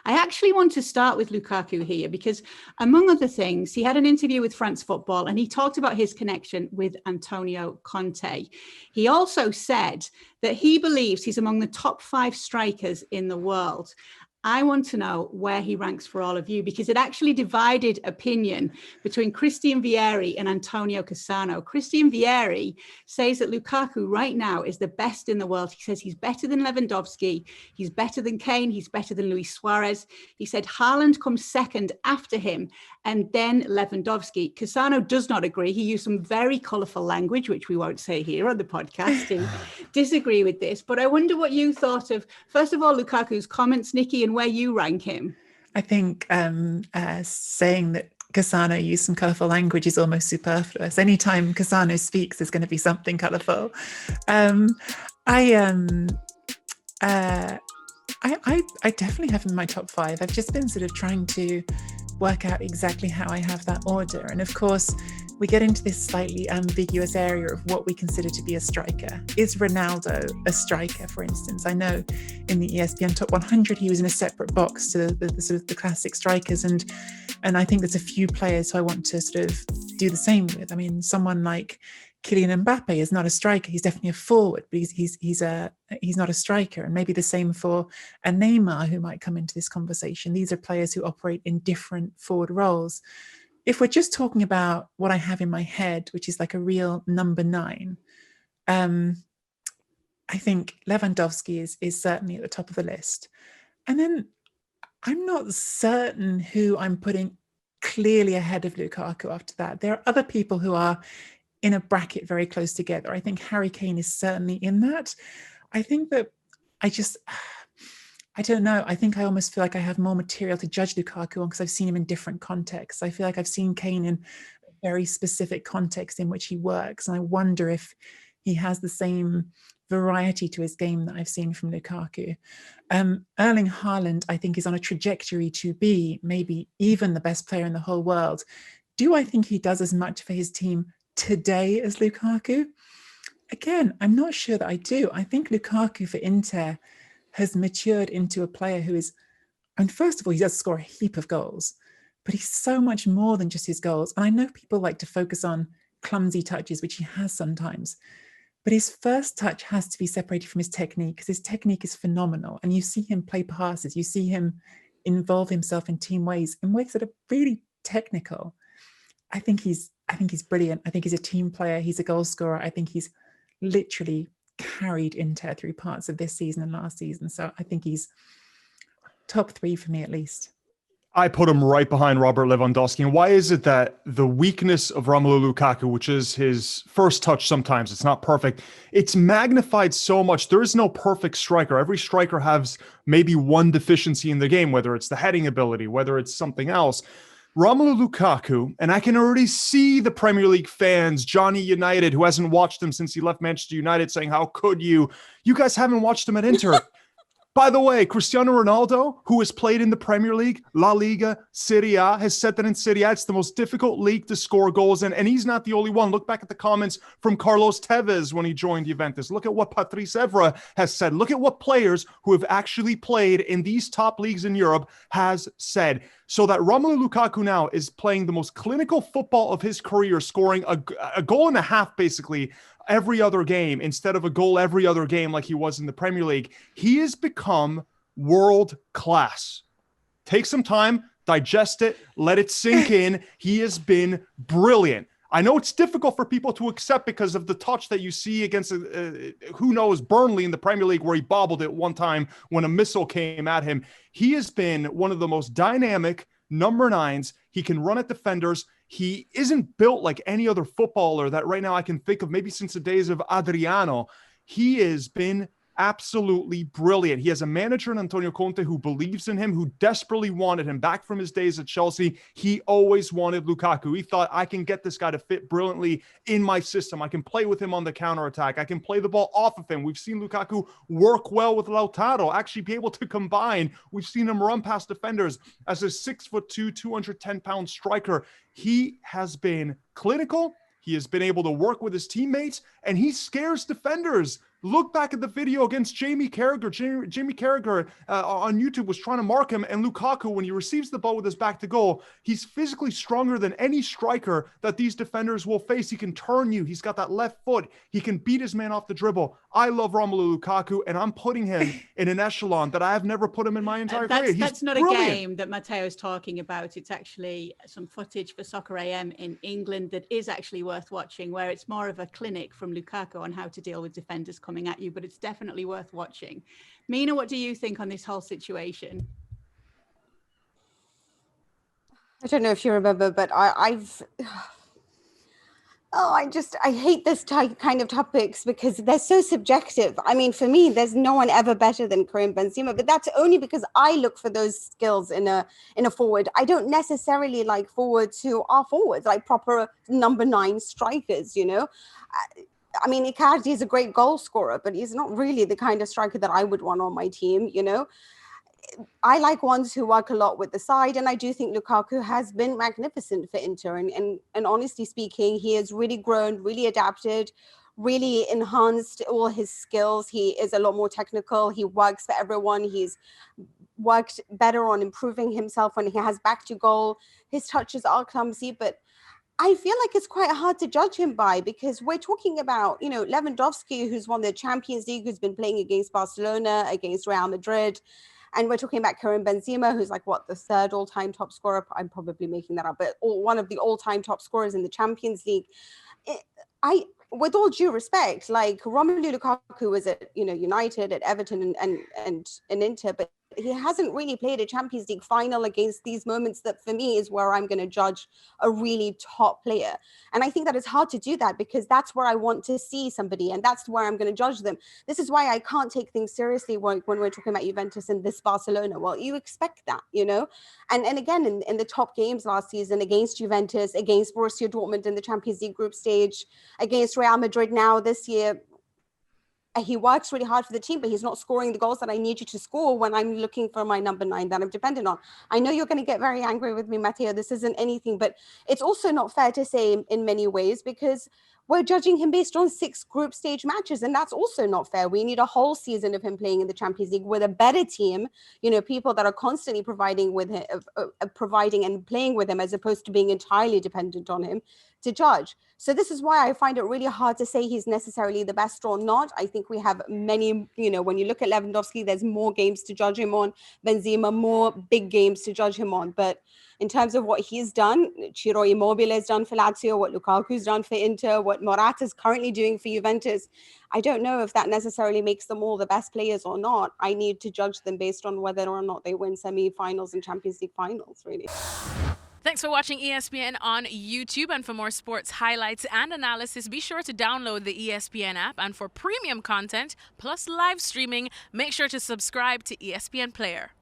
I actually want to start with Lukaku here because, among other things, he had an interview with France Football and he talked about his connection with Antonio Conte. He also said that he believes he's among the top 5 strikers in the world. I want to know where he ranks for all of you, because it actually divided opinion between Christian Vieri and Antonio Cassano. Christian Vieri says that Lukaku right now is the best in the world. He says he's better than Lewandowski, he's better than Kane, he's better than Luis Suarez. He said Haaland comes second after him and then Lewandowski. Cassano does not agree. He used some very colourful language, which we won't say here on the podcast, to disagree with this. But I wonder what you thought of, first of all, Lukaku's comments, Nicky, and where you rank him. I think saying that Cassano used some colourful language is almost superfluous. Anytime Cassano speaks, there's going to be something colourful. I definitely have him in my top 5. I've just been sort of trying to work out exactly how I have that order. And of course, we get into this slightly ambiguous area of what we consider to be a striker. Is Ronaldo a striker, for instance? I know in the ESPN Top 100, he was in a separate box to the sort of the classic strikers. And I think there's a few players who I want to sort of do the same with. I mean, someone like Kylian Mbappe is not a striker. He's definitely a forward, but he's not a striker. And maybe the same for a Neymar who might come into this conversation. These are players who operate in different forward roles. If we're just talking about what I have in my head, which is like a real number 9, I think Lewandowski is certainly at the top of the list. And then I'm not certain who I'm putting clearly ahead of Lukaku after that. There are other people who are in a bracket very close together. I think Harry Kane is certainly in that. I think that I don't know. I think I almost feel like I have more material to judge Lukaku on because I've seen him in different contexts. I feel like I've seen Kane in a very specific context in which he works. And I wonder if he has the same variety to his game that I've seen from Lukaku. Erling Haaland, I think, is on a trajectory to be maybe even the best player in the whole world. Do I think he does as much for his team today as Lukaku? Again, I'm not sure that I do. I think Lukaku for Inter has matured into a player who is, and first of all, he does score a heap of goals, but he's so much more than just his goals. And I know people like to focus on clumsy touches, which he has sometimes, but his first touch has to be separated from his technique because his technique is phenomenal. And you see him play passes, you see him involve himself in team ways that are really technical. I think he's brilliant. I think he's a team player. He's a goal scorer. I think he's literally carried Inter through parts of this season and last season. So I think he's top 3 for me at least. I put him right behind Robert Lewandowski. And why is it that the weakness of Romelu Lukaku, which is his first touch, sometimes it's not perfect, it's magnified so much. There is no perfect striker. Every striker has maybe one deficiency in the game, whether it's the heading ability, whether it's something else. Romelu Lukaku, and I can already see the Premier League fans, Johnny United, who hasn't watched him since he left Manchester United, saying, how could you? You guys haven't watched him at Inter. By the way, Cristiano Ronaldo, who has played in the Premier League, La Liga, Serie A, has said that in Serie A, it's the most difficult league to score goals in, and he's not the only one. Look back at the comments from Carlos Tevez when he joined Juventus. Look at what Patrice Evra has said. Look at what players who have actually played in these top leagues in Europe has said. So that Romelu Lukaku now is playing the most clinical football of his career, scoring a goal and a half, basically, every other game instead of a goal every other game like he was in the Premier League. He has become world class. Take some time, digest it, let it sink in. He has been brilliant. I know it's difficult for people to accept because of the touch that you see against, who knows, Burnley in the Premier League, where he bobbled it one time when a missile came at him. He has been one of the most dynamic number 9s. He can run at defenders. He isn't built like any other footballer that right now I can think of, maybe since the days of Adriano. He has been absolutely brilliant. He has a manager in Antonio Conte who believes in him, who desperately wanted him back from his days at Chelsea. He always wanted Lukaku. He thought, I can get this guy to fit brilliantly in my system. I can play with him on the counterattack. I can play the ball off of him. We've seen Lukaku work well with Lautaro, actually be able to combine. We've seen him run past defenders as a 6'2", 210-pound striker. He has been clinical. He has been able to work with his teammates, and he scares defenders. Look back at the video against Jamie Carragher. Jamie Carragher on YouTube was trying to mark him, and Lukaku, when he receives the ball with his back to goal, he's physically stronger than any striker that these defenders will face. He can turn you. He's got that left foot. He can beat his man off the dribble. I love Romelu Lukaku, and I'm putting him in an echelon that I have never put him in my entire career. That's not brilliant. A game that Matteo's talking about. It's actually some footage for Soccer AM in England that is actually worth watching, where it's more of a clinic from Lukaku on how to deal with defenders coming at you, but it's definitely worth watching. Mina, what do you think on this whole situation? I don't know if you remember, but I hate this kind of topics because they're so subjective. I mean, for me, there's no one ever better than Karim Benzema, but that's only because I look for those skills in a forward. I don't necessarily like forwards who are forwards, like proper number 9 strikers, you know. I mean, Icardi is a great goal scorer, but he's not really the kind of striker that I would want on my team, you know. I like ones who work a lot with the side, and I do think Lukaku has been magnificent for Inter. And honestly speaking, he has really grown, really adapted, really enhanced all his skills. He is a lot more technical. He works for everyone. He's worked better on improving himself when he has back to goal. His touches are clumsy, but I feel like it's quite hard to judge him by, because we're talking about, you know, Lewandowski, who's won the Champions League, who's been playing against Barcelona, against Real Madrid. And we're talking about Karim Benzema, who's like, the 3rd all-time top scorer? I'm probably making that up, but one of the all-time top scorers in the Champions League. With all due respect, like Romelu Lukaku was at, you know, United, at Everton and Inter, but he hasn't really played a Champions League final against these moments that for me is where I'm going to judge a really top player. And I think that it's hard to do that because that's where I want to see somebody and that's where I'm going to judge them. This is why I can't take things seriously when we're talking about Juventus and this Barcelona. Well, you expect that, you know? And again, in the top games last season against Juventus, against Borussia Dortmund in the Champions League group stage, against Real Madrid now this year, he works really hard for the team, but he's not scoring the goals that I need you to score when I'm looking for my number 9 that I'm dependent on. I know you're going to get very angry with me, Matteo. This isn't anything, but it's also not fair to say in many ways because we're judging him based on 6 group stage matches, and that's also not fair. We need a whole season of him playing in the Champions League with a better team, you know, people that are constantly providing and playing with him as opposed to being entirely dependent on him to judge. So this is why I find it really hard to say he's necessarily the best or not. I think we have many, you know, when you look at Lewandowski, there's more games to judge him on. Benzema, more big games to judge him on. But in terms of what he's done, Ciro Immobile has done for Lazio, what Lukaku's done for Inter, what Morata's currently doing for Juventus, I don't know if that necessarily makes them all the best players or not. I need to judge them based on whether or not they win semi-finals and Champions League finals, really. Thanks for watching ESPN on YouTube. And for more sports highlights and analysis, be sure to download the ESPN app. And for premium content plus live streaming, make sure to subscribe to ESPN Player.